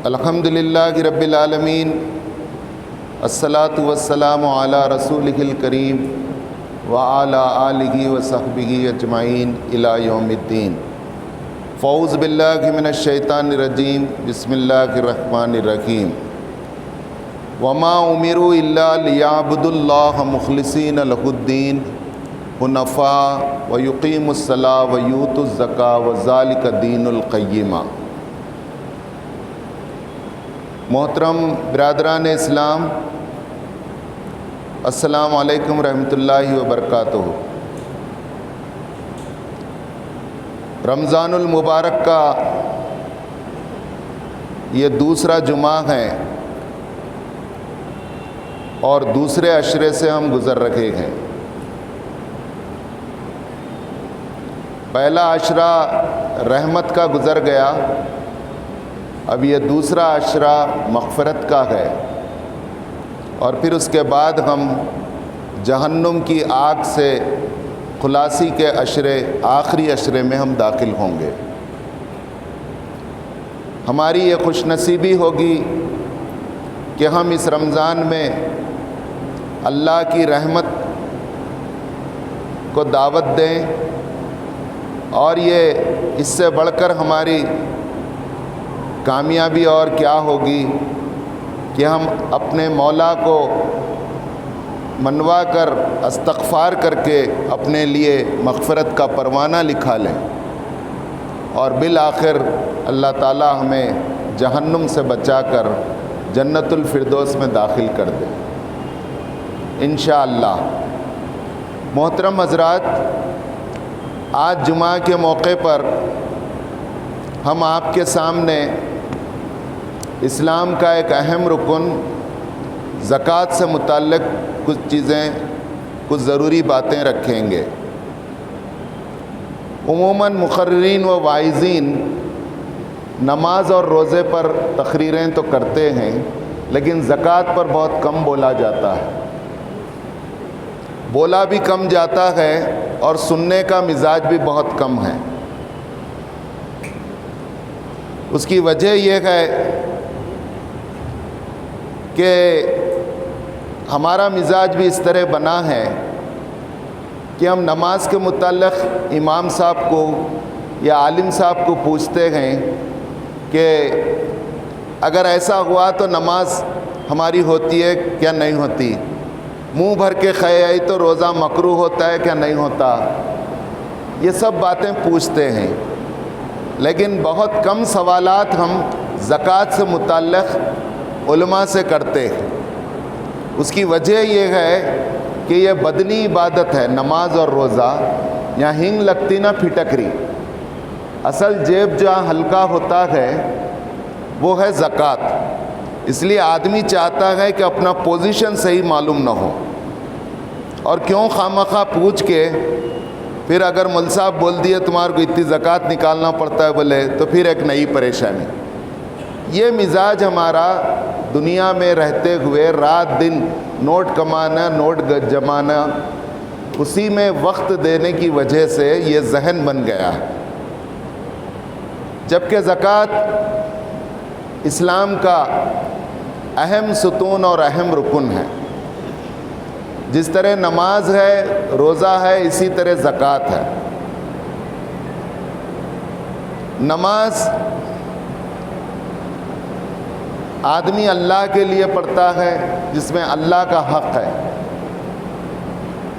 الحمدللہ رب العالمین، الصلاۃ والسلام علی رسولہ الکریم وعلی آلہ وصحبہ اجمعین الی یوم الدین۔ فاعوذ باللہ من الشیطان الرجیم، بسم اللہ الرحمن الرحیم۔ وما امروا الا لیعبدوا اللہ مخلصین لہ الدین حنفاء ویقیموا الصلاۃ ویؤتوا الزکاۃ وذلک دین القیمہ۔ محترم برادران اسلام، السلام علیکم ورحمۃ اللہ وبرکاتہ۔ رمضان المبارک کا یہ دوسرا جمعہ ہے اور دوسرے عشرے سے ہم گزر رہے ہیں۔ پہلا عشرہ رحمت کا گزر گیا، اب یہ دوسرا عشرہ مغفرت کا ہے، اور پھر اس کے بعد ہم جہنم کی آگ سے خلاصی کے عشرے، آخری عشرے میں ہم داخل ہوں گے۔ ہماری یہ خوش نصیبی ہوگی کہ ہم اس رمضان میں اللہ کی رحمت کو دعوت دیں، اور یہ اس سے بڑھ کر ہماری کامیابی اور کیا ہوگی کہ ہم اپنے مولا کو منوا کر استغفار کر کے اپنے لیے مغفرت کا پروانہ لکھا لیں، اور بالآخر اللہ تعالی ہمیں جہنم سے بچا کر جنت الفردوس میں داخل کر دے انشاءاللہ۔ محترم حضرات، آج جمعہ کے موقع پر ہم آپ کے سامنے اسلام کا ایک اہم رکن زکوٰۃ سے متعلق کچھ چیزیں، کچھ ضروری باتیں رکھیں گے۔ عموماً مقررین و واعظین نماز اور روزے پر تقریریں تو کرتے ہیں، لیکن زکوٰۃ پر بہت کم بولا جاتا ہے، بولا بھی کم جاتا ہے اور سننے کا مزاج بھی بہت کم ہے۔ اس کی وجہ یہ ہے کہ ہمارا مزاج بھی اس طرح بنا ہے کہ ہم نماز کے متعلق امام صاحب کو یا عالم صاحب کو پوچھتے ہیں کہ اگر ایسا ہوا تو نماز ہماری ہوتی ہے کیا نہیں ہوتی، منہ بھر کے کھائے آئی تو روزہ مکروہ ہوتا ہے کیا نہیں ہوتا، یہ سب باتیں پوچھتے ہیں، لیکن بہت کم سوالات ہم زکوٰۃ سے متعلق علماء سے کرتے ہیں۔ اس کی وجہ یہ ہے کہ یہ بدنی عبادت ہے، نماز اور روزہ۔ یہاں ہنگ لگتی نہ پھٹکری، اصل جیب جہاں ہلکا ہوتا ہے وہ ہے زکوٰۃ۔ اس لیے آدمی چاہتا ہے کہ اپنا پوزیشن صحیح معلوم نہ ہو، اور کیوں خواہ پوچھ کے پھر اگر مول صاحب بول دیے تمہارے کو اتنی زکوٰۃ نکالنا پڑتا ہے بولے تو پھر ایک نئی پریشانی۔ یہ مزاج ہمارا دنیا میں رہتے ہوئے رات دن نوٹ کمانا، نوٹ جمانا، اسی میں وقت دینے کی وجہ سے یہ ذہن بن گیا ہے، جبکہ زکوٰۃ اسلام کا اہم ستون اور اہم رکن ہے۔ جس طرح نماز ہے، روزہ ہے، اسی طرح زکوٰۃ ہے۔ نماز آدمی اللہ کے لیے پڑھتا ہے جس میں اللہ کا حق ہے۔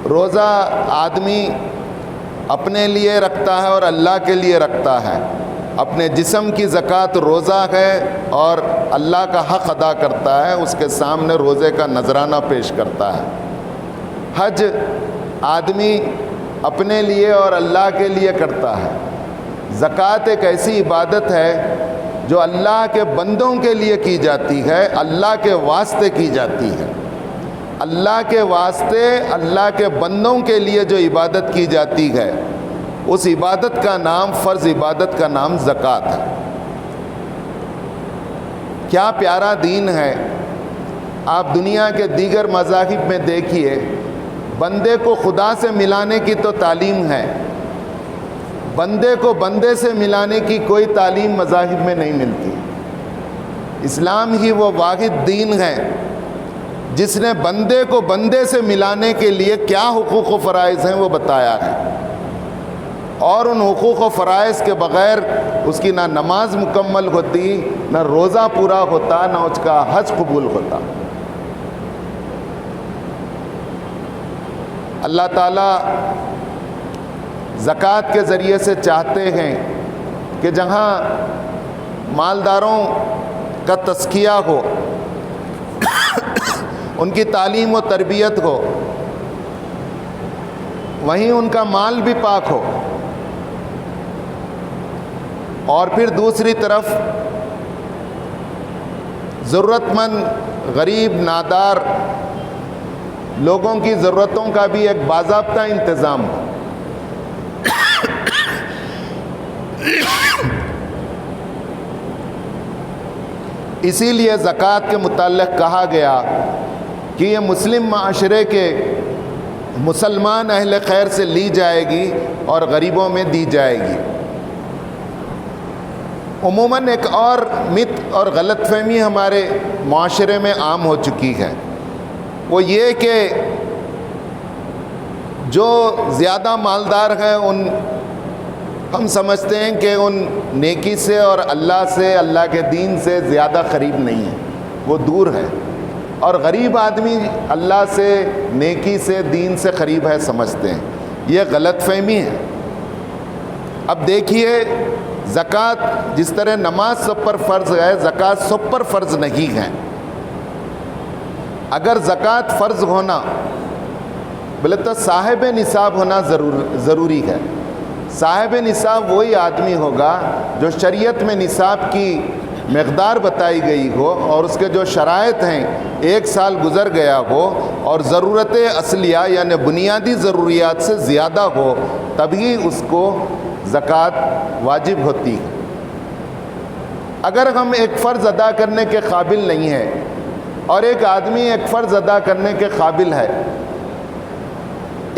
روزہ آدمی اپنے لیے رکھتا ہے اور اللہ کے لیے رکھتا ہے۔ اپنے جسم کی زکوٰۃ روزہ ہے اور اللہ کا حق ادا کرتا ہے، اس کے سامنے روزے کا نذرانہ پیش کرتا ہے۔ حج آدمی اپنے لیے اور اللہ کے لیے کرتا ہے۔ زکوٰۃ ایک ایسی عبادت ہے جو اللہ کے بندوں کے لیے کی جاتی ہے، اللہ کے واسطے کی جاتی ہے۔ اللہ کے واسطے، اللہ کے بندوں کے لیے جو عبادت کی جاتی ہے، اس عبادت کا نام، فرض عبادت کا نام زکوٰۃ ہے۔ کیا پیارا دین ہے! آپ دنیا کے دیگر مذاہب میں دیکھیے، بندے کو خدا سے ملانے کی تو تعلیم ہے، بندے کو بندے سے ملانے کی کوئی تعلیم مذاہب میں نہیں ملتی۔ اسلام ہی وہ واحد دین ہے جس نے بندے کو بندے سے ملانے کے لیے کیا حقوق و فرائض ہیں وہ بتایا ہے، اور ان حقوق و فرائض کے بغیر اس کی نہ نماز مکمل ہوتی، نہ روزہ پورا ہوتا، نہ اس کا حج قبول ہوتا۔ اللہ تعالیٰ زکوٰۃ کے ذریعے سے چاہتے ہیں کہ جہاں مالداروں کا تزکیہ ہو، ان کی تعلیم و تربیت ہو، وہیں ان کا مال بھی پاک ہو، اور پھر دوسری طرف ضرورت مند غریب نادار لوگوں کی ضرورتوں کا بھی ایک باضابطہ انتظام ہو۔ اسی لیے زکوٰۃ کے متعلق کہا گیا کہ یہ مسلم معاشرے کے مسلمان اہل خیر سے لی جائے گی اور غریبوں میں دی جائے گی۔ عموماً ایک اور مت اور غلط فہمی ہمارے معاشرے میں عام ہو چکی ہے، وہ یہ کہ جو زیادہ مالدار ہیں ان ہم سمجھتے ہیں کہ ان نیکی سے اور اللہ سے، اللہ کے دین سے زیادہ قریب نہیں ہیں، وہ دور ہیں، اور غریب آدمی اللہ سے، نیکی سے، دین سے قریب ہے سمجھتے ہیں۔ یہ غلط فہمی ہے۔ اب دیکھیے، زکوٰۃ جس طرح نماز سب پر فرض ہے، زکوٰۃ سب پر فرض نہیں ہے۔ اگر زکوٰۃ فرض ہونا بولے تو صاحب نصاب ہونا ضروری ہے۔ صاحب نصاب وہی آدمی ہوگا جو شریعت میں نصاب کی مقدار بتائی گئی ہو اور اس کے جو شرائط ہیں 1 سال گزر گیا ہو اور ضرورت اصلیہ یعنی بنیادی ضروریات سے زیادہ ہو، تبھی اس کو زکوٰۃ واجب ہوتی ہے۔ اگر ہم ایک فرض ادا کرنے کے قابل نہیں ہیں اور ایک آدمی ایک فرض ادا کرنے کے قابل ہے،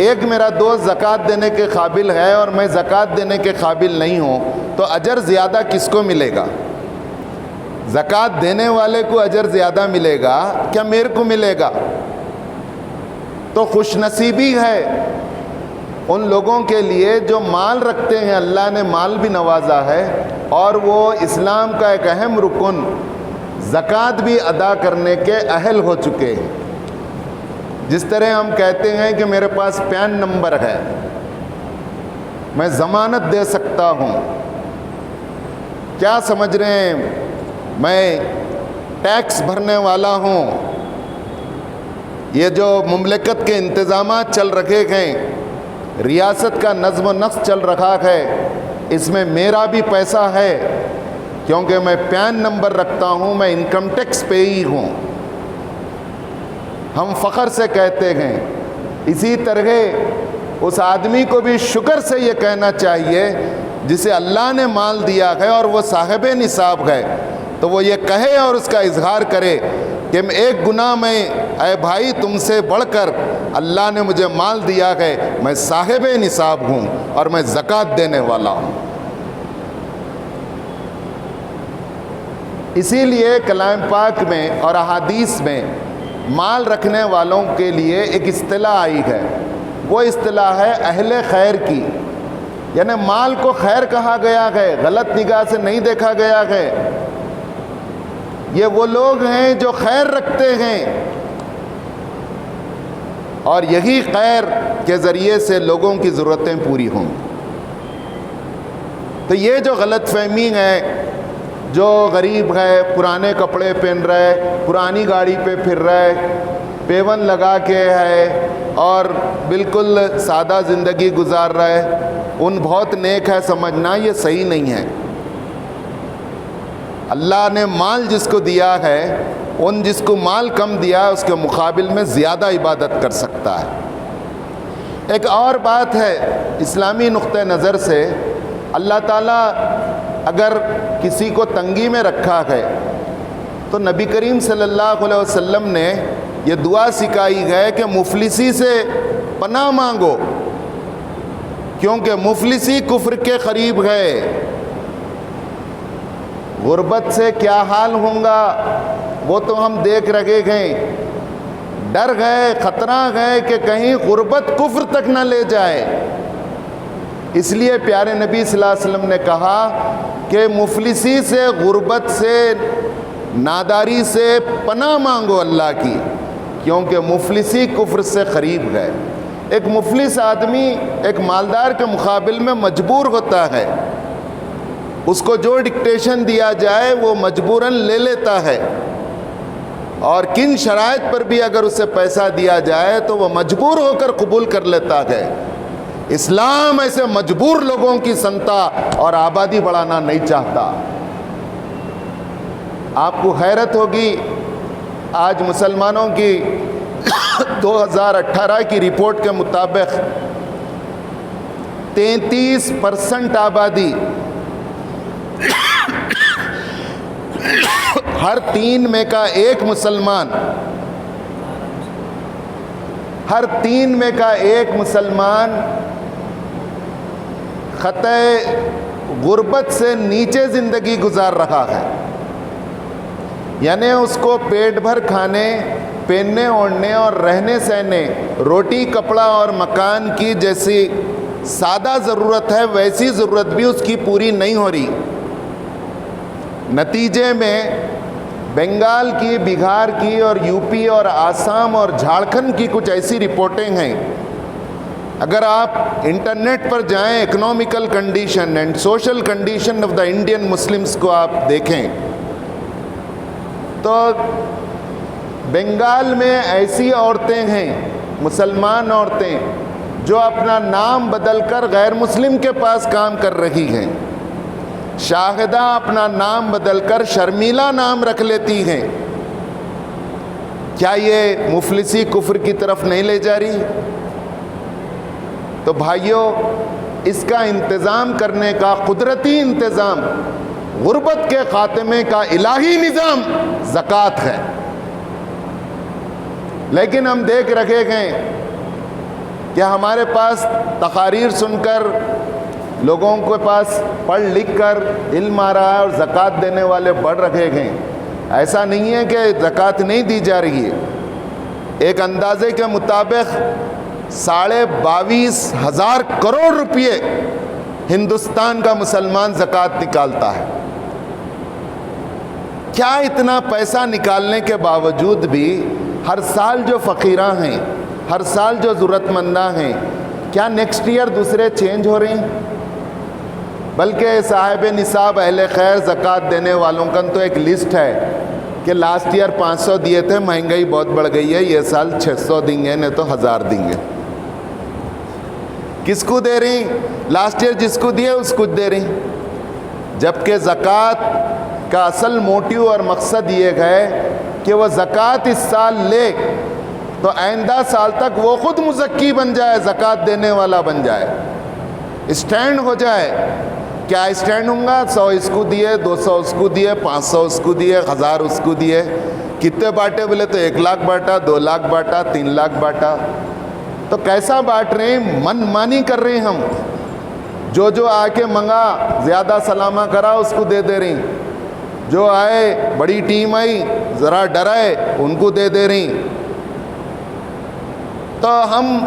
ایک میرا دوست زکوٰۃ دینے کے قابل ہے اور میں زکوٰۃ دینے کے قابل نہیں ہوں، تو اجر زیادہ کس کو ملے گا؟ زکوٰۃ دینے والے کو اجر زیادہ ملے گا کیا میرے کو ملے گا؟ تو خوش نصیبی ہے ان لوگوں کے لیے جو مال رکھتے ہیں، اللہ نے مال بھی نوازا ہے اور وہ اسلام کا ایک اہم رکن زکوٰۃ بھی ادا کرنے کے اہل ہو چکے ہیں۔ جس طرح ہم کہتے ہیں کہ میرے پاس پین نمبر ہے، میں ضمانت دے سکتا ہوں، کیا سمجھ رہے ہیں، میں ٹیکس بھرنے والا ہوں، یہ جو مملکت کے انتظامات چل رکھے ہیں، ریاست کا نظم و نسق چل رکھا ہے، اس میں میرا بھی پیسہ ہے کیونکہ میں پین نمبر رکھتا ہوں، میں انکم ٹیکس پیئی ہوں، ہم فخر سے کہتے ہیں۔ اسی طرح اس آدمی کو بھی شکر سے یہ کہنا چاہیے جسے اللہ نے مال دیا ہے اور وہ صاحب نصاب ہے، تو وہ یہ کہے اور اس کا اظہار کرے کہ ایک گناہ میں، اے بھائی تم سے بڑھ کر اللہ نے مجھے مال دیا ہے، میں صاحب نصاب ہوں اور میں زکوٰۃ دینے والا ہوں۔ اسی لیے کلام پاک میں اور احادیث میں مال رکھنے والوں کے لیے ایک اصطلاح آئی ہے، وہ اصطلاح ہے اہل خیر کی، یعنی مال کو خیر کہا گیا ہے، غلط نگاہ سے نہیں دیکھا گیا ہے۔ یہ وہ لوگ ہیں جو خیر رکھتے ہیں اور یہی خیر کے ذریعے سے لوگوں کی ضرورتیں پوری ہوں۔ تو یہ جو غلط فہمی ہے، جو غریب ہے، پرانے کپڑے پہن رہے، پرانی گاڑی پہ پھر رہے، پیون لگا کے ہے اور بالکل سادہ زندگی گزار رہے، ان بہت نیک ہے سمجھنا، یہ صحیح نہیں ہے۔ اللہ نے مال جس کو دیا ہے، ان جس کو مال کم دیا ہے اس کے مقابل میں زیادہ عبادت کر سکتا ہے۔ ایک اور بات ہے، اسلامی نقطہ نظر سے اللہ تعالیٰ اگر کسی کو تنگی میں رکھا ہے تو نبی کریم صلی اللہ علیہ وسلم نے یہ دعا سکھائی ہے کہ مفلسی سے پناہ مانگو، کیونکہ مفلسی کفر کے قریب ہے۔ غربت سے کیا حال ہوگا وہ تو ہم دیکھ رہے گئے، ڈر گئے، خطرہ گئے کہ کہیں غربت کفر تک نہ لے جائے۔ اس لیے پیارے نبی صلی اللہ علیہ وسلم نے کہا کہ مفلسی سے، غربت سے، ناداری سے پناہ مانگو اللہ کی، کیونکہ مفلسی کفر سے قریب گئے۔ ایک مفلس آدمی ایک مالدار کے مقابل میں مجبور ہوتا ہے، اس کو جو ڈکٹیشن دیا جائے وہ مجبوراً لے لیتا ہے، اور کن شرائط پر بھی اگر اسے پیسہ دیا جائے تو وہ مجبور ہو کر قبول کر لیتا ہے۔ اسلام ایسے مجبور لوگوں کی سنتا اور آبادی بڑھانا نہیں چاہتا۔ آپ کو حیرت ہوگی، آج مسلمانوں کی 2018 کی رپورٹ کے مطابق 33% آبادی، ہر 3 میں کا ایک مسلمان، ہر 3 میں کا ایک مسلمان خطۂ غربت سے نیچے زندگی گزار رہا ہے۔ یعنی اس کو پیٹ بھر کھانے، پہننے اوڑھنے اور رہنے سہنے، روٹی کپڑا اور مکان کی جیسی سادہ ضرورت ہے ویسی ضرورت بھی اس کی پوری نہیں ہو رہی۔ نتیجے میں بنگال کی، بہار کی اور یو پی اور آسام اور جھارکھنڈ کی کچھ ایسی رپورٹیں ہیں، اگر آپ انٹرنیٹ پر جائیں، economical condition and social condition of the Indian Muslims کو آپ دیکھیں تو بنگال میں ایسی عورتیں ہیں، مسلمان عورتیں، جو اپنا نام بدل کر غیر مسلم کے پاس کام کر رہی ہیں۔ شاہدہ اپنا نام بدل کر شرمیلا نام رکھ لیتی ہیں۔ کیا یہ مفلسی کفر کی طرف نہیں لے جا رہی؟ تو بھائیوں، اس کا انتظام کرنے کا قدرتی انتظام، غربت کے خاتمے کا الہی نظام زکوٰۃ ہے۔ لیکن ہم دیکھ رہے ہیں کہ ہمارے پاس تقاریر سن کر، لوگوں کے پاس پڑھ لکھ کر علم آ رہا ہے اور زکوٰۃ دینے والے بڑھ رہے ہیں۔ ایسا نہیں ہے کہ زکوٰۃ نہیں دی جا رہی ہے۔ ایک اندازے کے مطابق 22,500 کروڑ روپئے ہندوستان کا مسلمان زکوٰۃ نکالتا ہے۔ کیا اتنا پیسہ نکالنے کے باوجود بھی ہر سال جو فقیراں ہیں، ہر سال جو ضرورت منداں ہیں، کیا نیکسٹ ایئر دوسرے چینج ہو رہے ہیں؟ بلکہ صاحب نصاب اہل خیر زکوٰۃ دینے والوں کا تو ایک لسٹ ہے کہ لاسٹ ایئر 500 دیے تھے، مہنگائی بہت بڑھ گئی ہے، یہ سال 600 دیں گے، نہیں تو 1000 دیں گے۔ کس کو دے رہی؟ لاسٹ ایئر جس کو دیے اس کو دے رہی، جبکہ زکوٰۃ کا اصل موٹیو اور مقصد یہ ہے کہ وہ زکوٰۃ اس سال لے تو آئندہ سال تک وہ خود مزکی بن جائے، زکوٰۃ دینے والا بن جائے، اسٹینڈ ہو جائے۔ کیا اسٹینڈ ہوں گا؟ 100 اس کو دیے، 200 اس کو دیے، 500 اس کو دیے، 1000 اس کو دیے۔ کتنے بانٹے بولے تو 1 لاکھ بانٹا، 2 لاکھ بانٹا، 3 لاکھ بانٹا۔ تو کیسا بانٹ رہے ہیں؟ من مانی کر رہے ہیں ہم۔ جو آ کے منگا، زیادہ سلامہ کرا، اس کو دے دے رہی۔ جو آئے، بڑی ٹیم آئی، ذرا ڈرائے، ان کو دے دے رہی۔ تو ہم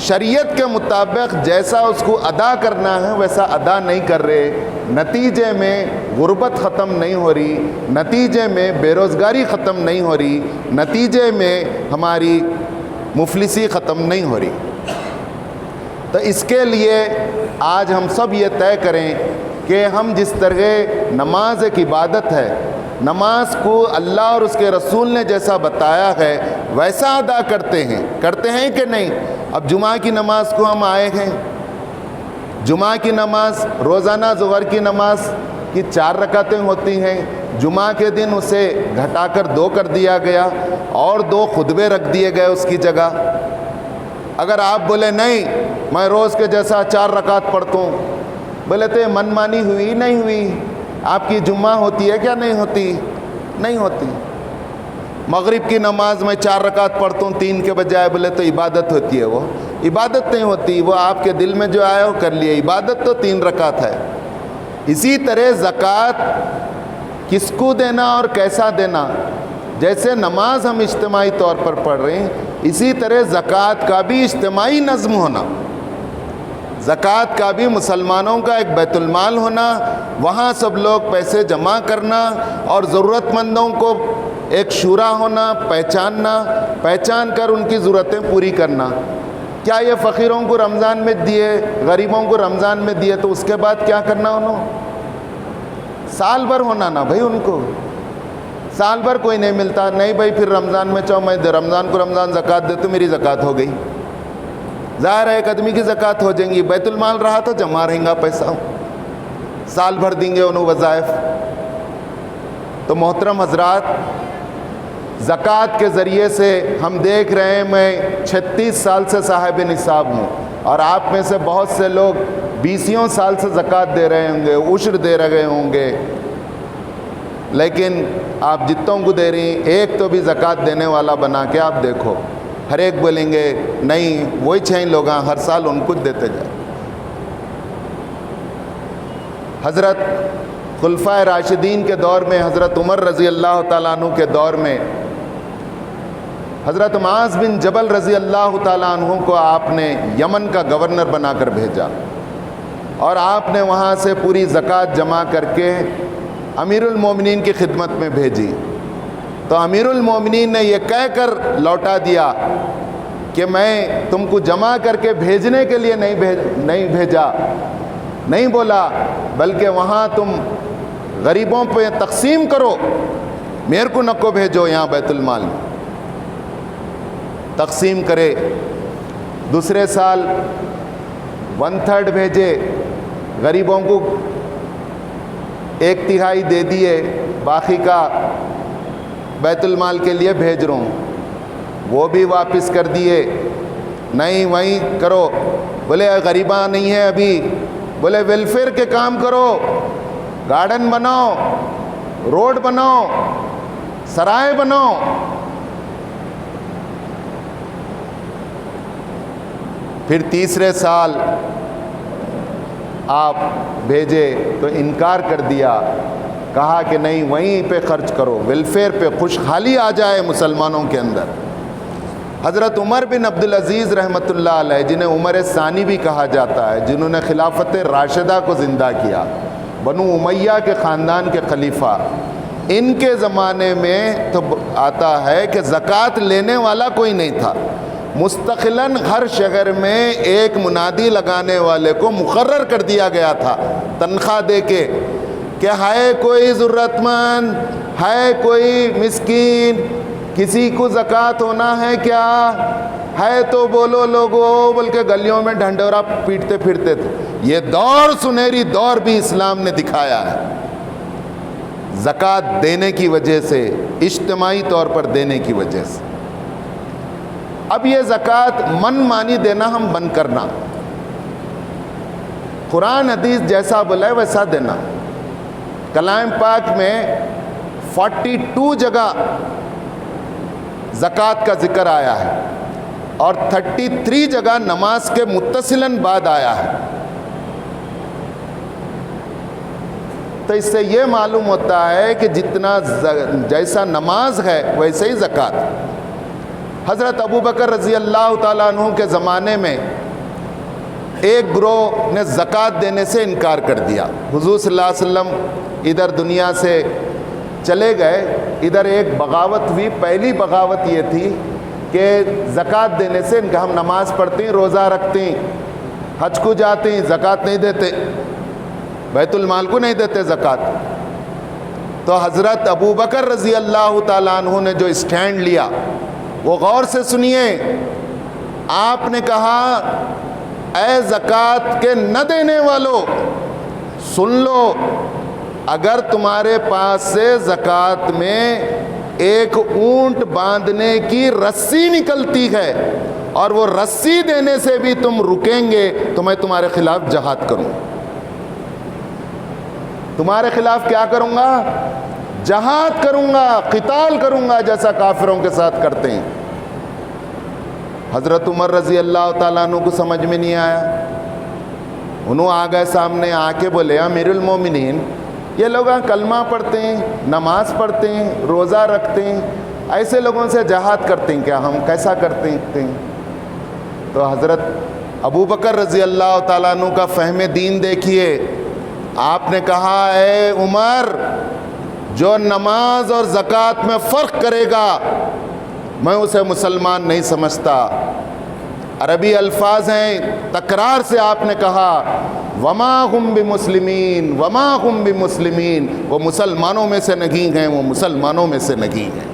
شریعت کے مطابق جیسا اس کو ادا کرنا ہے ویسا ادا نہیں کر رہے۔ نتیجے میں غربت ختم نہیں ہو رہی، نتیجے میں بے روزگاری ختم نہیں ہو رہی، نتیجے میں ہماری مفلسی ختم نہیں ہو رہی۔ تو اس کے لیے آج ہم سب یہ طے کریں کہ ہم جس طرح نماز ایک عبادت ہے، نماز کو اللہ اور اس کے رسول نے جیسا بتایا ہے ویسا ادا کرتے ہیں کہ نہیں؟ اب جمعہ کی نماز کو ہم آئے ہیں، جمعہ کی نماز، روزانہ ظہر کی نماز کی 4 رکعتیں ہوتی ہیں، جمعہ کے دن اسے گھٹا کر 2 کر دیا گیا اور 2 خطبے رکھ دیے گئے اس کی جگہ۔ اگر آپ بولے نہیں میں روز کے جیسا 4 رکعت پڑھتا ہوں، بولے تو من مانی ہوئی نہیں ہوئی؟ آپ کی جمعہ ہوتی ہے کیا نہیں ہوتی؟ نہیں ہوتی۔ مغرب کی نماز میں 4 رکعت پڑھتا ہوں 3 کے بجائے، بولے تو عبادت ہوتی ہے؟ وہ عبادت نہیں ہوتی، وہ آپ کے دل میں جو آیا وہ کر لیے، عبادت تو 3 رکعت ہے۔ اسی طرح زکوٰۃ کس کو دینا اور کیسا دینا. جیسے نماز ہم اجتماعی طور پر پڑھ رہے ہیں، اسی طرح زکوٰۃ کا بھی اجتماعی نظم ہونا، زکوٰۃ کا بھی مسلمانوں کا ایک بیت المال ہونا، وہاں سب لوگ پیسے جمع کرنا اور ضرورت مندوں کو ایک شورا ہونا، پہچان کر ان کی ضرورتیں پوری کرنا. کیا یہ فقیروں کو رمضان میں دیے، غریبوں کو رمضان میں دیے تو اس کے بعد کیا کرنا انہوں؟ سال بھر ہونا نا بھائی، ان کو سال بھر کوئی نہیں ملتا. نہیں بھائی پھر رمضان میں چاہو میں رمضان کو رمضان زکوٰۃ دے تو میری زکوٰۃ ہو گئی. ظاہر ہے ایک آدمی کی زکوٰۃ ہو جائیں گی، بیت المال رہا تو جمع رہیں گا پیسہ، سال بھر دیں گے انہوں وظائف. تو محترم حضرات، زکوٰۃ کے ذریعے سے ہم دیکھ رہے ہیں، میں 36 سال سے صاحب نصاب ہوں، اور آپ میں سے بہت سے لوگ 20 سال سے زکوٰۃ دے رہے ہوں گے، عشر دے رہے ہوں گے، لیکن آپ جتوں کو دے رہی ہیں ایک تو بھی زکوٰۃ دینے والا بنا کے آپ دیکھو. ہر ایک بولیں گے نہیں وہی 6 لوگ ہیں، ہر سال ان کو دیتے جائیں. حضرت خلفائے راشدین کے دور میں، حضرت عمر رضی اللہ تعالیٰ عنہ کے دور میں، حضرت معاذ بن جبل رضی اللہ تعالیٰ عنہ کو آپ نے یمن کا گورنر بنا کر بھیجا، اور آپ نے وہاں سے پوری زکوٰۃ جمع کر کے امیر المومنین کی خدمت میں بھیجی. تو امیر المومنین نے یہ کہہ کر لوٹا دیا کہ میں تم کو جمع کر کے بھیجنے کے لیے نہیں بھیجا، نہیں بولا، بلکہ وہاں تم غریبوں پہ تقسیم کرو، میرے کو نہ کو بھیجو یہاں بیت المال میں. تقسیم کرے. دوسرے سال 1/3 بھیجے، غریبوں کو 1/3 دے دیے، باقی کا بیت المال کے لیے بھیج رہا ہوں. وہ بھی واپس کر دیے، نہیں وہیں کرو. بولے غریباں نہیں ہیں ابھی، بولے ویلفیئر کے کام کرو، گارڈن بناؤ، روڈ بناؤ، سرائے بناؤ. پھر تیسرے سال آپ بھیجے تو انکار کر دیا، کہا کہ نہیں وہیں پہ خرچ کرو، ویلفیئر پہ، خوشحالی آ جائے مسلمانوں کے اندر. حضرت عمر بن عبدالعزیز رحمۃ اللہ علیہ، جنہیں عمر ثانی بھی کہا جاتا ہے، جنہوں نے خلافت راشدہ کو زندہ کیا، بنو امیہ کے خاندان کے خلیفہ، ان کے زمانے میں تو آتا ہے کہ زکوٰۃ لینے والا کوئی نہیں تھا. مستقلاً ہر شہر میں ایک منادی لگانے والے کو مقرر کر دیا گیا تھا تنخواہ دے کے کہ ہے کوئی ضرورت مند، ہے کوئی مسکین، کسی کو زکوٰۃ ہونا ہے کیا ہے تو بولو لوگو، بلکہ گلیوں میں ڈھنڈورا پیٹتے پھرتے تھے. یہ دور سنہری دور بھی اسلام نے دکھایا ہے، زکوٰۃ دینے کی وجہ سے، اجتماعی طور پر دینے کی وجہ سے. اب یہ زکوٰۃ من مانی دینا ہم بند کرنا، قرآن حدیث جیسا بولا ہے ویسا دینا. کلام پاک میں 42 جگہ زکوٰۃ کا ذکر آیا ہے، اور 33 جگہ نماز کے متصلاً بعد آیا ہے. تو اس سے یہ معلوم ہوتا ہے کہ جتنا جیسا نماز ہے ویسے ہی زکوٰۃ. حضرت ابوبکر رضی اللہ تعالیٰ عنہ کے زمانے میں ایک گروہ نے زکوٰۃ دینے سے انکار کر دیا. حضور صلی اللہ علیہ وسلم ادھر دنیا سے چلے گئے، ادھر ایک بغاوت ہوئی. پہلی بغاوت یہ تھی کہ زکوٰۃ دینے سے ہم نماز پڑھتے ہیں، روزہ رکھتے ہیں، حج کو جاتے ہیں، زکوٰۃ نہیں دیتے، بیت المال کو نہیں دیتے زکوٰۃ. تو حضرت ابوبکر رضی اللہ تعالیٰ عنہ نے جو اسٹینڈ لیا وہ غور سے سنیے. آپ نے کہا اے زکوٰۃ کے نہ دینے والو، سن لو، اگر تمہارے پاس سے زکوٰۃ میں ایک اونٹ باندھنے کی رسی نکلتی ہے اور وہ رسی دینے سے بھی تم رکیں گے تو میں تمہارے خلاف جہاد کروں. تمہارے خلاف کیا کروں گا؟ جہاد کروں گا، قتال کروں گا، جیسا کافروں کے ساتھ کرتے ہیں. حضرت عمر رضی اللہ تعالیٰ عنہ کو سمجھ میں نہیں آیا. انہوں آ گئے سامنے، آ کے بولے امیر المومنین یہ لوگ کلمہ پڑھتے ہیں، نماز پڑھتے ہیں، روزہ رکھتے ہیں، ایسے لوگوں سے جہاد کرتے ہیں کیا؟ ہم کیسا کرتے ہیں؟ تو حضرت ابو بکر رضی اللہ تعالیٰ عنہ کا فہم دین دیکھیے. آپ نے کہا اے عمر، جو نماز اور زکوٰۃ میں فرق کرے گا میں اسے مسلمان نہیں سمجھتا. عربی الفاظ ہیں، تکرار سے آپ نے کہا وما ہم بمسلمین، وما ہم بمسلمین، وہ مسلمانوں میں سے نہیں ہیں، وہ مسلمانوں میں سے نہیں ہیں.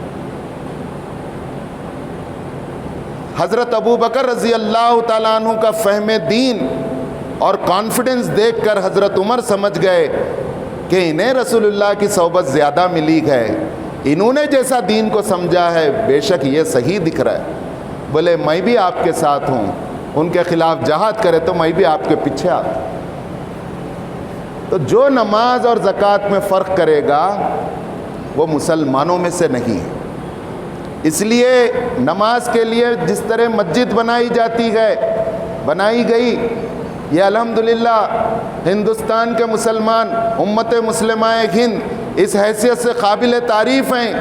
حضرت ابو بکر رضی اللہ تعالیٰ عنہ کا فہم دین اور کانفیڈنس دیکھ کر حضرت عمر سمجھ گئے کہ انہیں رسول اللہ کی صحبت زیادہ ملی ہے، انہوں نے جیسا دین کو سمجھا ہے بے شک یہ صحیح دکھ رہا ہے. بولے میں بھی آپ کے ساتھ ہوں، ان کے خلاف جہاد کرے تو میں بھی آپ کے پیچھے آتا. تو جو نماز اور زکوٰۃ میں فرق کرے گا وہ مسلمانوں میں سے نہیں ہے. اس لیے نماز کے لیے جس طرح مسجد بنائی گئی، یہ الحمدللہ ہندوستان کے مسلمان امت مسلمہ ہند اس حیثیت سے قابل تعریف ہیں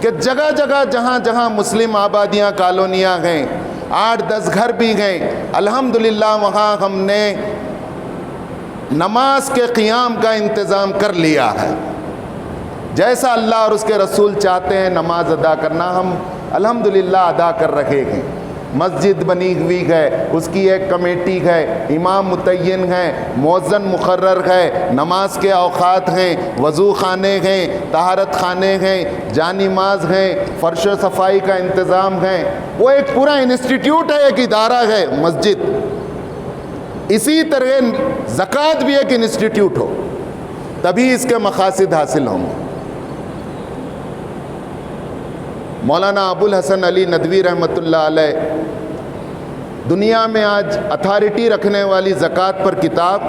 کہ جگہ جگہ جہاں جہاں مسلم آبادیاں، کالونیاں ہیں، 8-10 گھر بھی ہیں، الحمدللہ وہاں ہم نے نماز کے قیام کا انتظام کر لیا ہے. جیسا اللہ اور اس کے رسول چاہتے ہیں نماز ادا کرنا، ہم الحمدللہ ادا کر رہے ہیں. مسجد بنی ہوئی ہے، اس کی ایک کمیٹی ہے، امام متعین ہے، مؤذن مقرر ہے، نماز کے اوقات ہیں، وضو خانے ہیں، طہارت خانے ہیں، جانماز ہیں، فرش و صفائی کا انتظام ہے. وہ ایک پورا انسٹیٹیوٹ ہے، ایک ادارہ ہے مسجد. اسی طرح زکوٰۃ بھی ایک انسٹیٹیوٹ ہو، تبھی اس کے مقاصد حاصل ہوں گے. مولانا ابو الحسن علی ندوی رحمۃ اللہ علیہ دنیا میں آج اتھارٹی رکھنے والی زکوٰۃ پر کتاب،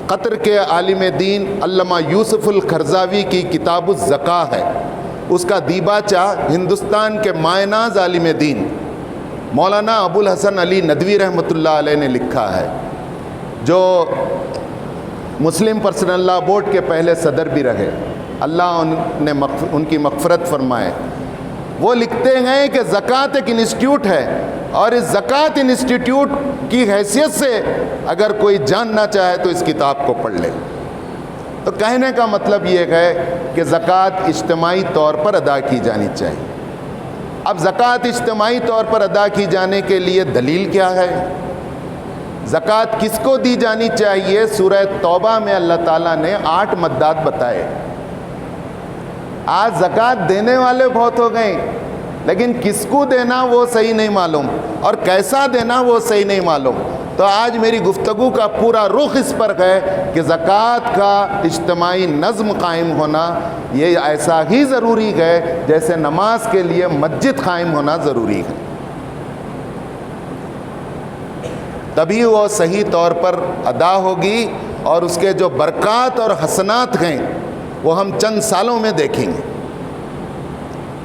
قطر کے عالم دین علامہ یوسف القرضاوی کی کتاب الزکاة ہے. اس کا دیباچہ ہندوستان کے مایہ ناز عالم دین مولانا ابو الحسن علی ندوی رحمۃ اللہ علیہ نے لکھا ہے، جو مسلم پرسنل لاء بورڈ کے پہلے صدر بھی رہے، اللہ ان کی مغفرت فرمائے. وہ لکھتے ہیں کہ زکوٰۃ ایک انسٹیٹیوٹ ہے، اور اس زکوٰۃ انسٹیٹیوٹ کی حیثیت سے اگر کوئی جاننا چاہے تو اس کتاب کو پڑھ لے. تو کہنے کا مطلب یہ ہے کہ زکوٰۃ اجتماعی طور پر ادا کی جانی چاہیے. اب زکوٰۃ اجتماعی طور پر ادا کی جانے کے لیے دلیل کیا ہے؟ زکوٰۃ کس کو دی جانی چاہیے؟ سورہ توبہ میں اللہ تعالیٰ نے 8 مدات بتائے. آج زکوٰۃ دینے والے بہت ہو گئے، لیکن کس کو دینا وہ صحیح نہیں معلوم، اور کیسا دینا وہ صحیح نہیں معلوم. تو آج میری گفتگو کا پورا رخ اس پر ہے کہ زکوٰۃ کا اجتماعی نظم قائم ہونا یہ ایسا ہی ضروری ہے جیسے نماز کے لیے مسجد قائم ہونا ضروری ہے. تبھی وہ صحیح طور پر ادا ہوگی، اور اس کے جو برکات اور حسنات ہیں وہ ہم چند سالوں میں دیکھیں گے.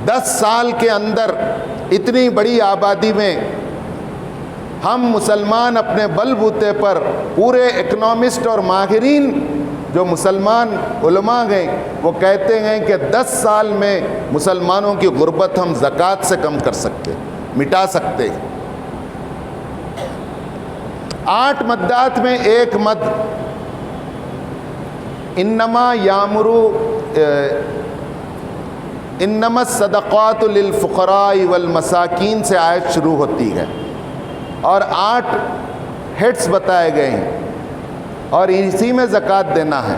10 سال کے اندر اتنی بڑی آبادی میں ہم مسلمان اپنے بل بوتے پر، پورے اکنامسٹ اور ماہرین جو مسلمان علماء ہیں وہ کہتے ہیں کہ 10 سال میں مسلمانوں کی غربت ہم زکوٰۃ سے کم کر سکتے، مٹا سکتے. 8 مدات میں ایک مد انما الصدقات للفقراء والمساکین سے آیت شروع ہوتی ہے، اور 8 ہیڈز بتائے گئے ہیں، اور اسی میں زکوٰۃ دینا ہے.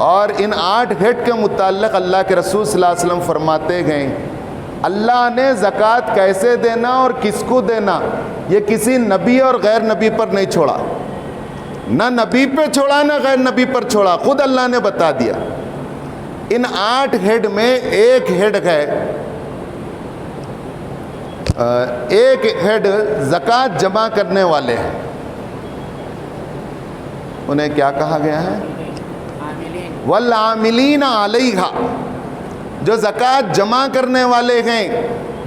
اور ان 8 ہیڈ کے متعلق اللہ کے رسول صلی اللہ علیہ وسلم فرماتے گئے اللہ نے زکوٰۃ کیسے دینا اور کس کو دینا یہ کسی نبی اور غیر نبی پر نہیں چھوڑا، نہ نبی پہ چھوڑا نہ غیر نبی پر چھوڑا، خود اللہ نے بتا دیا. ان 8 ہیڈ میں ایک ہیڈ ہے، ایک ہیڈ زکوٰۃ جمع کرنے والے ہیں. انہیں کیا کہا گیا ہے؟ والعاملین علیہا، جو زکوٰۃ جمع کرنے والے ہیں،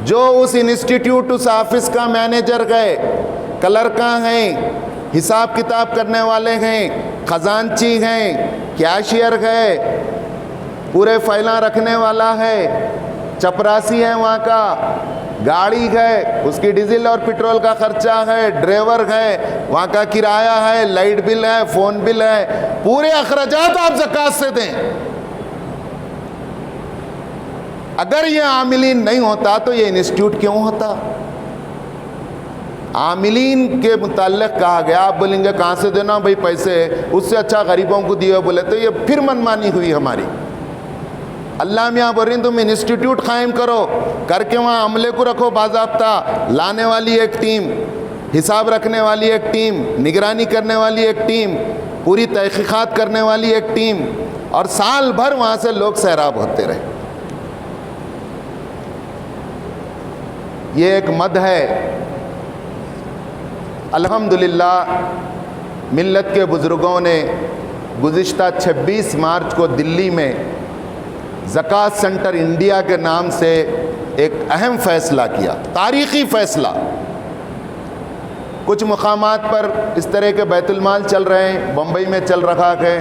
جو اس انسٹیٹیوٹ اس آفس کا مینیجر گئے، کلرکاں ہیں، حساب کتاب کرنے والے ہیں، خزانچی ہیں، کیشیئر ہے، پورے فائلاں رکھنے والا ہے، چپراسی ہے وہاں کا، گاڑی ہے اس کی ڈیزل اور پیٹرول کا خرچہ ہے، ڈرائیور ہے، وہاں کا کرایہ ہے، لائٹ بل ہے، فون بل ہے، پورے اخراجات آپ زکوٰۃ سے دیں۔ اگر یہ عاملین نہیں ہوتا تو یہ انسٹیٹیوٹ کیوں ہوتا؟ عاملین کے متعلق کہا گیا، آپ بولیں گے کہاں سے دینا بھائی پیسے، اس سے اچھا غریبوں کو دیے بولے تو یہ پھر منمانی ہوئی ہماری۔ اللہ میاں بول رہی ہیں تم انسٹیٹیوٹ قائم کرو، کر کے وہاں عملے کو رکھو باضابطہ، لانے والی ایک ٹیم، حساب رکھنے والی ایک ٹیم، نگرانی کرنے والی ایک ٹیم، پوری تحقیقات کرنے والی ایک ٹیم، اور سال بھر وہاں سے لوگ سیراب ہوتے رہے۔ یہ ایک مد ہے۔ الحمدللہ ملت کے بزرگوں نے گزشتہ 26 مارچ کو دلی میں زکوٰۃ سینٹر انڈیا کے نام سے ایک اہم فیصلہ کیا، تاریخی فیصلہ۔ کچھ مقامات پر اس طرح کے بیت المال چل رہے ہیں، بمبئی میں چل رہا ہے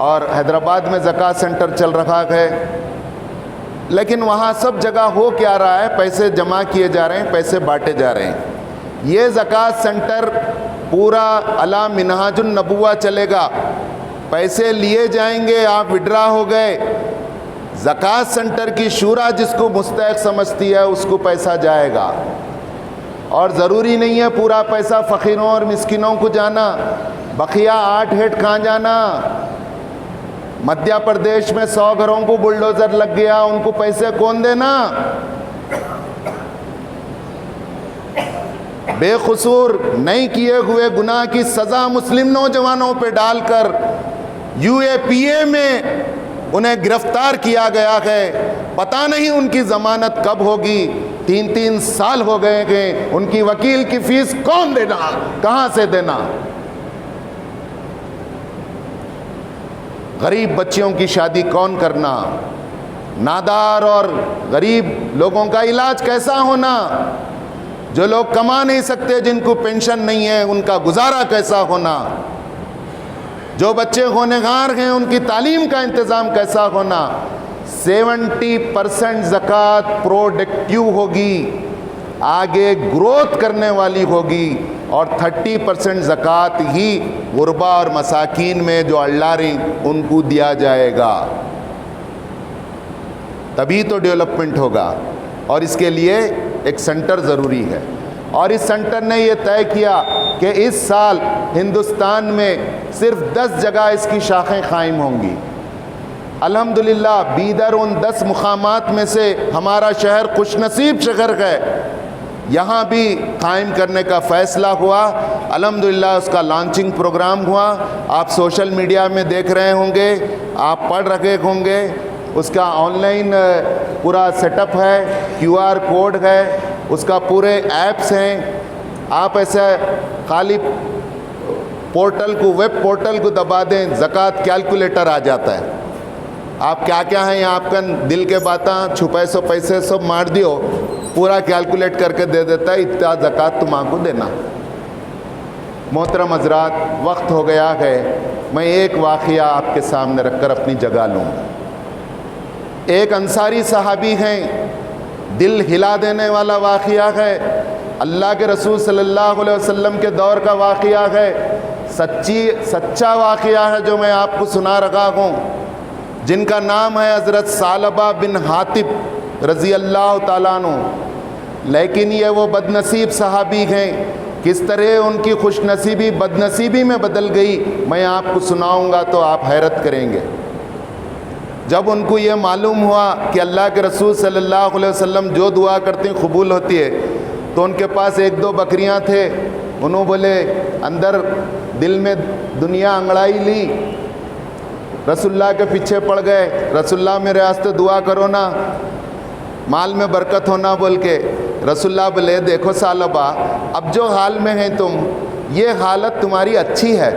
اور حیدرآباد میں زکوٰۃ سینٹر چل رہا ہے، لیکن وہاں سب جگہ ہو کیا رہا ہے؟ پیسے جمع کیے جا رہے ہیں، پیسے بانٹے جا رہے ہیں۔ یہ زکوٰۃ سینٹر پورا علی منہاج النبوہ چلے گا، پیسے لیے جائیں گے، آپ وڈرا ہو گئے، زکوٰۃ سینٹر کی شورا جس کو مستحق سمجھتی ہے اس کو پیسہ جائے گا، اور ضروری نہیں ہے پورا پیسہ فقیروں اور مسکینوں کو جانا، بقیہ 8 ہیڈ کہاں جانا؟ مدھیہ پردیش میں 100 گھروں کو بلڈوزر لگ گیا، ان کو پیسے کون دینا؟ بے قصور نہیں کیے ہوئے گناہ کی سزا مسلم نوجوانوں پہ ڈال کر UAPA میں انہیں گرفتار کیا گیا ہے، پتہ نہیں ان کی ضمانت کب ہوگی، 3 سال ہو گئے ہیں، ان کی وکیل کی فیس کون دینا، کہاں سے دینا؟ غریب بچیوں کی شادی کون کرنا؟ نادار اور غریب لوگوں کا علاج کیسا ہونا؟ جو لوگ کما نہیں سکتے، جن کو پینشن نہیں ہے، ان کا گزارا کیسا ہونا؟ جو بچے ہونہار ہیں ان کی تعلیم کا انتظام کیسا ہونا؟ 70% زکوٰۃ پروڈکٹیو ہوگی، آگے گروتھ کرنے والی ہوگی، اور 30% زکوٰۃ ہی غربا اور مساکین میں جو اللہ رہی ان کو دیا جائے گا، تبھی تو ڈیولپمنٹ ہوگا۔ اور اس کے لیے ایک سینٹر ضروری ہے، اور اس سینٹر نے یہ طے کیا کہ اس سال ہندوستان میں صرف 10 جگہ اس کی شاخیں قائم ہوں گی۔ الحمدللہ بیدر ان 10 مقامات میں سے ہمارا شہر خوش نصیب شہر ہے، یہاں بھی قائم کرنے کا فیصلہ ہوا۔ الحمدللہ اس کا لانچنگ پروگرام ہوا، آپ سوشل میڈیا میں دیکھ رہے ہوں گے، آپ پڑھ رہے ہوں گے، اس کا آن لائن پورا سیٹ اپ ہے، QR کوڈ ہے، اس کا پورے ایپس ہیں۔ آپ ایسے خالی پورٹل کو، ویب پورٹل کو دبا دیں، زکوٰۃ کیلکولیٹر آ جاتا ہے، آپ کیا کیا ہیں، آپ کا دل کے باتاں چھپے سو پیسے سب مار دیو، پورا کیلکولیٹ کر کے دے دیتا ہے، اتنا زکوٰۃ تم کو دینا۔ محترم حضرات، وقت ہو گیا ہے، میں ایک واقعہ آپ کے سامنے رکھ کر اپنی جگہ لوں۔ ایک انصاری صحابی ہیں، دل ہلا دینے والا واقعہ ہے، اللہ کے رسول صلی اللہ علیہ وسلم کے دور کا واقعہ ہے، سچا واقعہ ہے جو میں آپ کو سنا رہا ہوں، جن کا نام ہے حضرت ثعلبہ بن حاطب رضی اللہ تعالیٰ عنہ۔ لیکن یہ وہ بد نصیب صحابی ہیں، کس طرح ان کی خوش نصیبی بد نصیبی میں بدل گئی، میں آپ کو سناؤں گا تو آپ حیرت کریں گے۔ جب ان کو یہ معلوم ہوا کہ اللہ کے رسول صلی اللہ علیہ وسلم جو دعا کرتے ہیں قبول ہوتی ہے، تو ان کے پاس 1-2 بکریاں تھے، انہوں بولے اندر دل میں دنیا انگڑائی لی، رسول اللہ کے پیچھے پڑ گئے، رسول اللہ میرے واسطے دعا کرو نا، مال میں برکت ہونا بول کے۔ رسول اللہ بولے دیکھو ثعلبہ، اب جو حال میں ہیں تم، یہ حالت تمہاری اچھی ہے،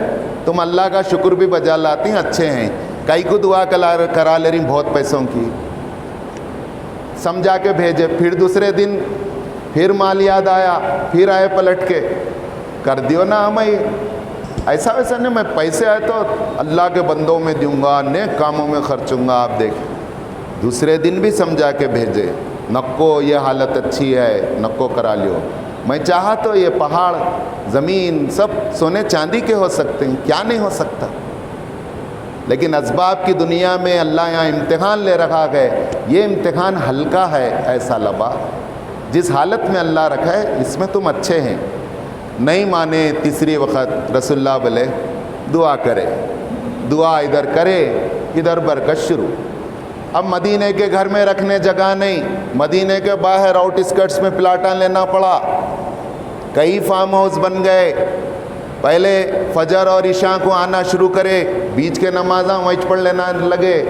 تم اللہ کا شکر بھی بجا لاتی ہیں، اچھے ہیں، کئی کو دعا کرا لے رہی بہت پیسوں کی، سمجھا کے بھیجے۔ پھر دوسرے دن پھر مال یاد آیا، پھر آئے پلٹ کے، کر دیو نا ہمیں ایسا ویسا نہیں، میں پیسے آئے تو اللہ کے بندوں میں دوں گا، نیک کاموں میں خرچوں گا. آپ دیکھیں دوسرے دن بھی سمجھا کے بھیجے، نکو یہ حالت اچھی ہے، نکو کرا لیو. میں چاہا تو یہ پہاڑ زمین سب سونے چاندی کے ہو سکتے ہیں، کیا نہیں ہو سکتا. لیکن اسباب کی دنیا میں اللہ یہاں امتحان لے رکھا ہے. یہ امتحان ہلکا ہے اے سالبہ، جس حالت میں اللہ رکھا ہے اس میں تم اچھے ہیں. نہیں مانے تیسری وقت رسول اللہ بولے دعا کرے، دعا ادھر کرے ادھر برکت شروع. اب مدینے کے گھر میں رکھنے جگہ نہیں، مدینے کے باہر آؤٹ اسکرٹس میں پلاٹاں لینا پڑا. کئی فارم ہاؤس بن گئے. پہلے فجر اور عشاء کو آنا شروع کرے، بیچ کے نمازاں وہیں پڑھ لینا لگے.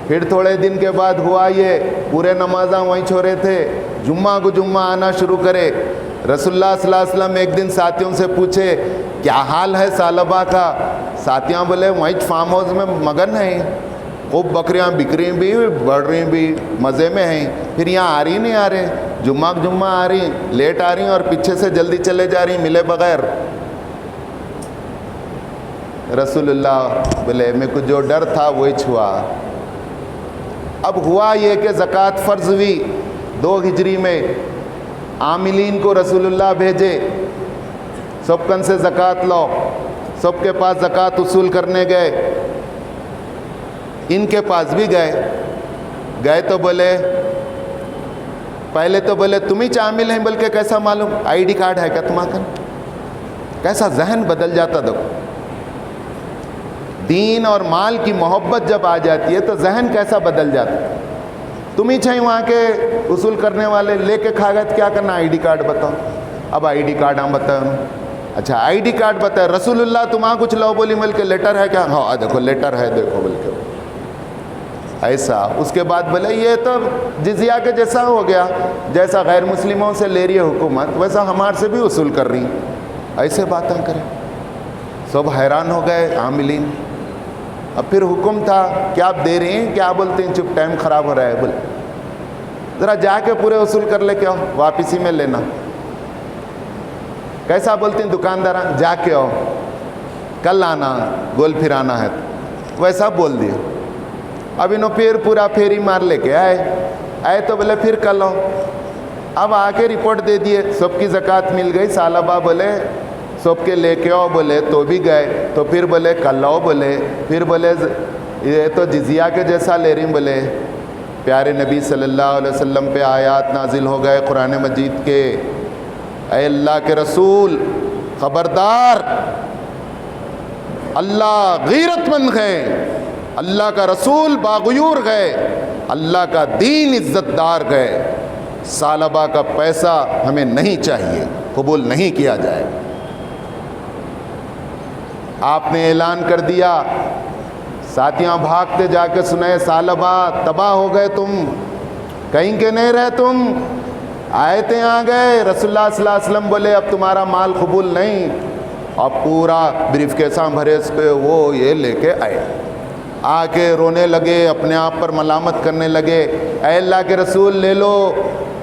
پھر تھوڑے دن کے بعد ہوا یہ پورے نمازاں وہیں چھوڑے تھے، جمعہ کو جمعہ آنا شروع کرے. رسول اللہ صلی اللہ علیہ وسلم ایک دن ساتھیوں سے پوچھے کیا حال ہے سالبہ کا؟ ساتھیاں بولے وہیں فارم ہاؤس میں مگن ہیں، خوب بکریاں بک رہی بھی بڑھ رہی بھی، مزے میں ہیں. پھر یہاں آ رہی نہیں آ رہے، جمعہ آ رہی، لیٹ آ رہی اور پیچھے سے جلدی چلے جا رہی ملے بغیر. رسول اللہ بولے میرے کو جو ڈر تھا وہی چھوا. اب ہوا یہ کہ زکوٰۃ فرض ہوئی 2 ہجری میں. عاملین کو رسول اللہ بھیجے، سب کن سے زکوٰۃ لو. سب کے پاس زکوٰۃ وصول کرنے گئے. ان کے پاس بھی گئے تو بولے پہلے تو بولے تم ہی عامل ہیں، بلکہ کیسا معلوم آئی ڈی کارڈ ہے کیا تمہارا؟ کیسا ذہن بدل جاتا. دیکھو دین اور مال کی محبت جب آ جاتی ہے تو ذہن کیسا بدل جاتا ہے. تم ہی چاہیے وہاں کے وصول کرنے والے لے کے کھا گئے، کیا کرنا آئی ڈی کارڈ بتاؤ. اب آئی ڈی کارڈ ہم بتاؤ. اچھا آئی ڈی کارڈ بتائے. رسول اللہ تم وہاں کچھ لو بولی مل کے لیٹر ہے کیا؟ ہاں دیکھو لیٹر ہے، دیکھو بول کے ایسا. اس کے بعد بولے یہ تو جزیہ کے جیسا ہو گیا، جیسا غیر مسلموں سے لے رہی ہے حکومت ویسا ہمارے سے بھی وصول کر رہی. ایسے باتیں کریں. سب حیران ہو گئے عاملین. اب پھر حکم تھا کیا آپ دے رہے ہیں، کیا بولتے ہیں چپ ٹائم خراب ہو رہا ہے، بول ذرا جا کے پورے وصول کر لے کے آؤ، واپسی میں لینا. کیسا بولتے ہیں دکاندار، جا کے آؤ کل آنا، گول پھر آنا ہے. ویسا بول دیے. اب انہوں پھر پورا پھیری مار لے کے آئے تو بولے پھر کل آؤ. اب آ کے رپورٹ دے دیے سب کی زکوٰۃ مل گئی. سالبہ بولے سب کے لے کے آؤ، بولے تو بھی گئے. تو پھر بولے کل آؤ، بولے پھر بولے یہ تو جزیہ کے جیسا لے رہی. بولے پیارے نبی صلی اللہ علیہ وسلم پہ آیات نازل ہو گئے قرآن مجید کے، اے اللہ کے رسول خبردار، اللہ غیرت مند ہے، اللہ کا رسول باغیور ہے، اللہ کا دین عزت دار ہے. سالبہ کا پیسہ ہمیں نہیں چاہیے، قبول نہیں کیا جائے. آپ نے اعلان کر دیا. ساتھیاں بھاگتے جا کے سنائے سالبہ تباہ ہو گئے تم، کہیں کے نہیں رہے تم. آیتیں آ گئے. رسول اللہ صلی اللہ علیہ وسلم بولے اب تمہارا مال قبول نہیں. اب پورا بریف کیسا بھرے اس پہ وہ یہ لے کے آئے. آ کے رونے لگے، اپنے آپ پر ملامت کرنے لگے. اے اللہ کے رسول لے لو،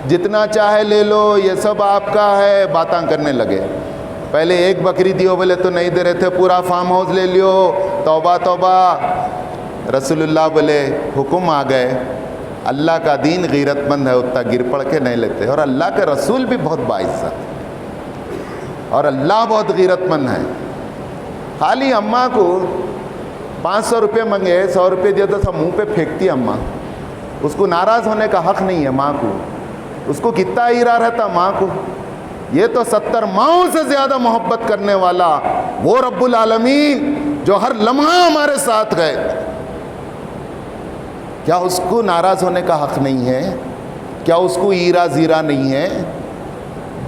جتنا چاہے لے لو، یہ سب آپ کا ہے. باتاں کرنے لگے. پہلے ایک بکری دیو بولے تو نہیں دے رہے تھے، پورا فارم ہاؤس لے لیو. توبہ توبہ. رسول اللہ بولے حکم آ گئے، اللہ کا دین غیرت مند ہے، اتنا گر پڑ کے نہیں لیتے. اور اللہ کے رسول بھی بہت باعزت اور اللہ بہت غیرت مند ہے. خالی اماں کو 500 روپے منگے، 100 روپے دیا تو سب منہ پہ پھینکتی اماں. اس کو ناراض ہونے کا حق نہیں ہے ماں کو. اس کو کتنا ایرا رہتا ماں کو. یہ تو 70 ماؤں سے زیادہ محبت کرنے والا وہ رب العالمین جو ہر لمحہ ہمارے ساتھ گئے، کیا اس کو ناراض ہونے کا حق نہیں ہے؟ کیا اس کو ایرا زیرا نہیں ہے؟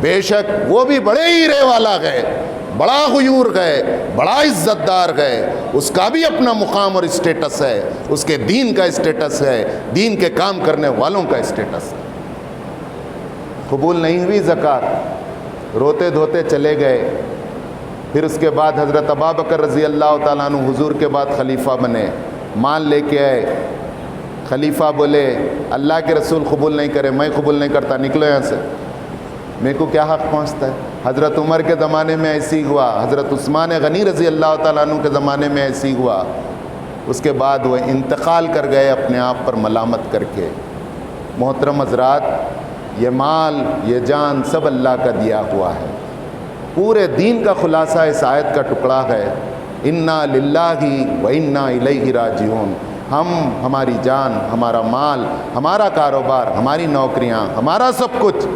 بے شک وہ بھی بڑے ایرے والا گئے، بڑا غیور گئے، بڑا عزت دار گئے. اس کا بھی اپنا مقام اور اسٹیٹس ہے، اس کے دین کا اسٹیٹس ہے، دین کے کام کرنے والوں کا اسٹیٹس ہے. قبول نہیں ہوئی زکوٰۃ، روتے دھوتے چلے گئے. پھر اس کے بعد حضرت ابوبکر رضی اللہ تعالیٰ عنہ حضور کے بعد خلیفہ بنے. مال لے کے آئے. خلیفہ بولے اللہ کے رسول قبول نہیں کرے، میں قبول نہیں کرتا، نکلو یہاں سے، میرے کو کیا حق پہنچتا ہے؟ حضرت عمر کے زمانے میں ایسی ہوا، حضرت عثمان غنی رضی اللہ تعالیٰ عنہ کے زمانے میں ایسی ہوا، اس کے بعد وہ انتقال کر گئے اپنے آپ پر ملامت کر کے۔ محترم حضرات، یہ مال یہ جان سب اللہ کا دیا ہوا ہے۔ پورے دین کا خلاصہ اس آیت کا ٹکڑا ہے، انا للہ و انا الیہ راجعون۔ ہماری جان، ہمارا مال، ہمارا کاروبار، ہماری نوکریاں، ہمارا سب کچھ،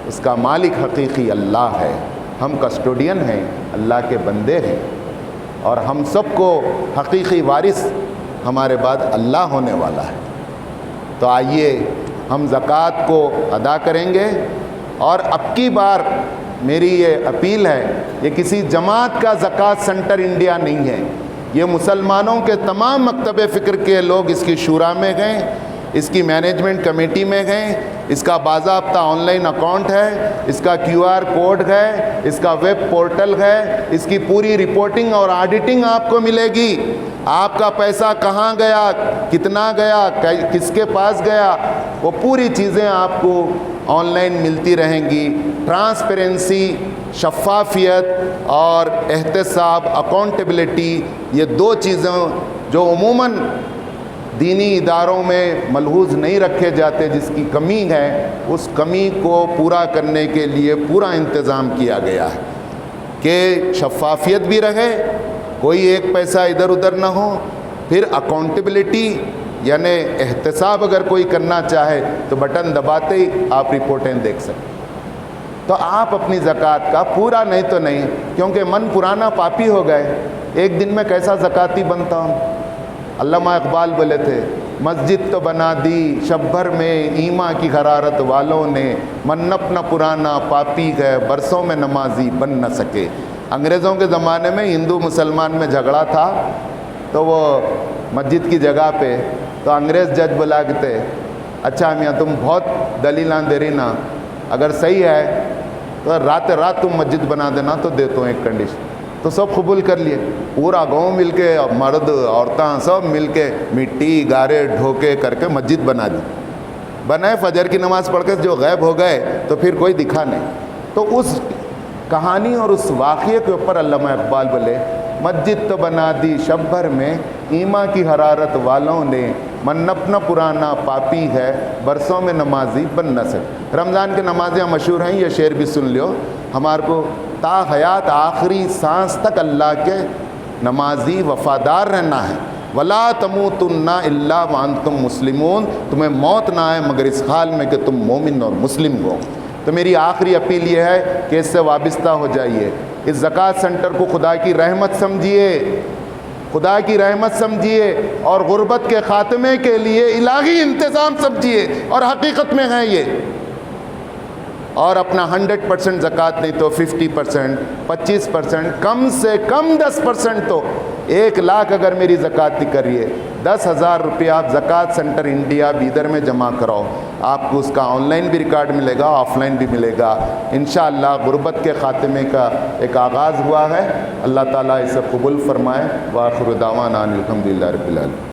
اس کا مالک حقیقی اللہ ہے۔ ہم کسٹوڈین ہیں، اللہ کے بندے ہیں، اور ہم سب کو حقیقی وارث ہمارے بعد اللہ ہونے والا ہے۔ تو آئیے ہم زکوٰۃ کو ادا کریں گے، اور اب کی بار میری یہ اپیل ہے، یہ کسی جماعت کا زکوٰۃ سینٹر انڈیا نہیں ہے، یہ مسلمانوں کے تمام مکتب فکر کے لوگ اس کی شورا میں گئے، اس کی مینجمنٹ کمیٹی میں گئے، اس کا باضابطہ آن لائن اکاؤنٹ ہے، اس کا QR کوڈ ہے، اس کا ویب پورٹل ہے، اس کی پوری رپورٹنگ اور آڈیٹنگ آپ کو ملے گی۔ آپ کا پیسہ کہاں گیا، کتنا گیا، کس کے پاس گیا، وہ پوری چیزیں آپ کو آن لائن ملتی رہیں گی۔ ٹرانسپیرنسی، شفافیت اور احتساب، اکاؤنٹیبلٹی، یہ دو چیزیں جو عموماً دینی اداروں میں ملحوظ نہیں رکھے جاتے، جس کی کمی ہے، اس کمی کو پورا کرنے کے لیے پورا انتظام کیا گیا ہے کہ شفافیت بھی رہے، کوئی ایک پیسہ ادھر ادھر نہ ہو، پھر اکاؤنٹیبلٹی یعنی احتساب اگر کوئی کرنا چاہے تو بٹن دباتے ہی آپ رپورٹیں دیکھ سکتے۔ تو آپ اپنی زکوٰۃ کا پورا نہیں تو نہیں، کیونکہ من پرانا پاپی ہو گئے، ایک دن میں کیسا زکوٰتی بنتا ہوں۔ علامہ اقبال بولے تھے، مسجد تو بنا دی شب بھر میں ایما کی حرارت والوں نے، من اپنا پرانا پاپی گئے برسوں میں نمازی بن نہ سکے۔ انگریزوں کے زمانے میں ہندو مسلمان میں جھگڑا تھا، تو وہ مسجد کی جگہ پہ تو انگریز جج بلا کے تھے، اچھا میاں تم بہت دلیلاں دے رہی نا، اگر صحیح ہے تو رات تم مسجد بنا دینا تو دیتا ہوں ایک کنڈیشن۔ تو سب قبول کر لیے، پورا گاؤں مل کے، مرد عورتیں سب مل کے مٹی گارے ڈھوکے کر کے مسجد بنا دی، بنائے، فجر کی نماز پڑھ کے جو غائب ہو گئے تو پھر کوئی دکھا نہیں۔ تو اس کہانی اور اس واقعے کے اوپر علامہ اقبال بولے، مسجد تو بنا دی شب بھر میں ایما کی حرارت والوں نے، من اپنا پرانا پاپی ہے برسوں میں نمازی بن نہ سکے۔ رمضان کے نمازیاں مشہور ہیں، یہ شعر بھی سن لیو، ہمارے کو تا حیات آخری سانس تک اللہ کے نمازی وفادار رہنا ہے۔ ولا تموتن الا وانتم مسلمون، تمہیں موت نہ آئے مگر اس حال میں کہ تم مومن اور مسلم ہو۔ تو میری آخری اپیل یہ ہے کہ اس سے وابستہ ہو جائیے، اس زکوٰۃ سینٹر کو خدا کی رحمت سمجھیے، خدا کی رحمت سمجھیے، اور غربت کے خاتمے کے لیے الہی انتظام سمجھیے، اور حقیقت میں ہے یہ۔ اور اپنا 100% زکوٰۃ نہیں تو 50%، 25%، کم سے کم 10%، تو 1 لاکھ اگر میری زکوٰۃ نکل رہی ہے، 10,000 روپیہ آپ زکوٰۃ سینٹر انڈیا بیدر میں جمع کراؤ، آپ کو اس کا آن لائن بھی ریکارڈ ملے گا، آف لائن بھی ملے گا۔ انشاءاللہ غربت کے خاتمے کا ایک آغاز ہوا ہے، اللہ تعالیٰ اسے قبول فرمائے۔ وآخر دعوانا ان الحمدللہ رب العالمین۔